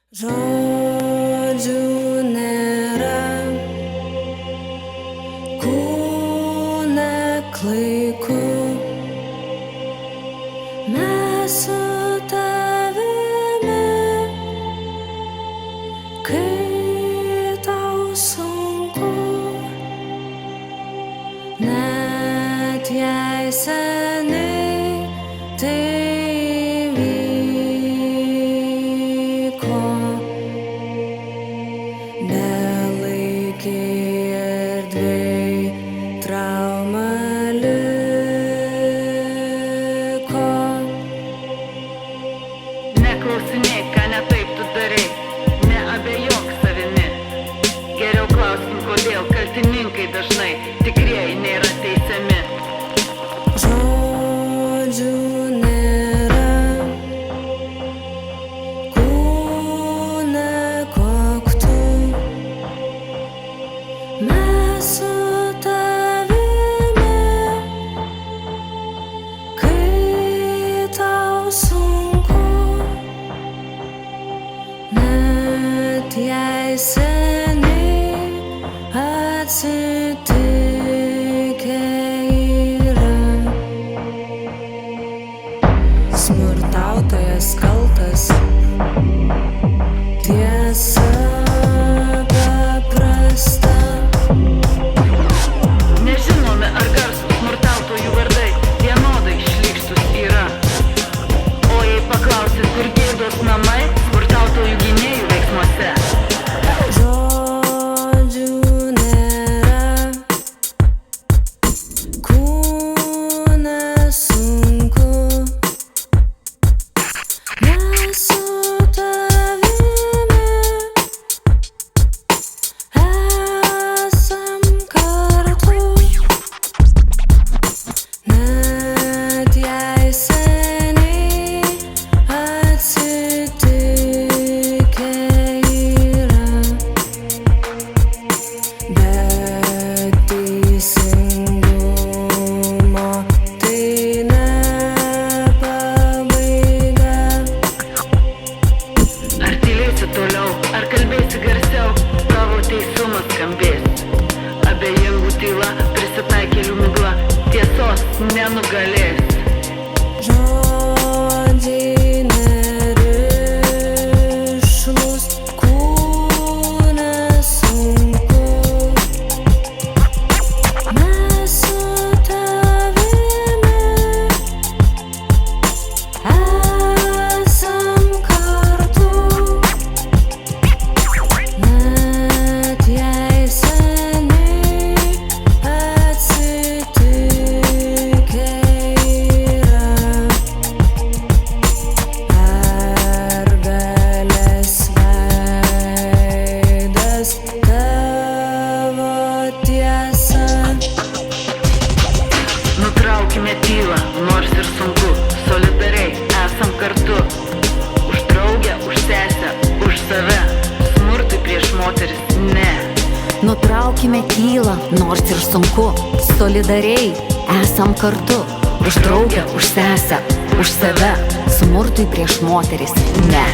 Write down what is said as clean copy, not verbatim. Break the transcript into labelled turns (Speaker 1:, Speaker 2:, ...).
Speaker 1: Žodžių nėra, kūne klaiku, mes su tavimi, kai tau sunku, net jei seniai tai belaikiai erdvėj trauma liko.
Speaker 2: Neklausinėk, ką ne taip tu darai, neabejok savimi. Geriau klauskim, kodėl kaltininkai dažnai tikrieji nėra teisiami.
Speaker 1: Žodžių nėra, kūne koktu, mes su tavimi, kai tau sunku, net jei seniai atsitikę yra. Smurtautojas kaltas, tiesa paprasta.
Speaker 2: Nežinomi ar garsūs smurtautojų vardai vienodai šlykštūs yra. O jei paklausit, kur gėdos namai smurtautojų gynėjų veiksmuose.
Speaker 1: Žodžių nėra, kūne sunku, mes su tavimi esam kartu, net jei seniai atsitikę yra. Bet teisingumo tai ne pabaiga.
Speaker 2: Ar tylėsi toliau, ar kalbėsi garsiau, tavo teisumas skambės. Abejingų tyla, prisitaikėlių migla, tiesos nenugalės.
Speaker 1: Žodžiai nerišlūs, kūne sunku, mes su tavimi esam kartu, net jei seniai atsitikę yra. Pergalės veidas tavo tiesa.
Speaker 2: Nutraukime tylą, nors ir sunku, solidariai esam kartu. Už draugę, už sesę, už save, smurtui prieš moteris ne.
Speaker 3: Nutraukime tylą, nors ir sunku, solidariai esam kartu. Už draugę, už sesę, už save, smurtui prieš moteris ne.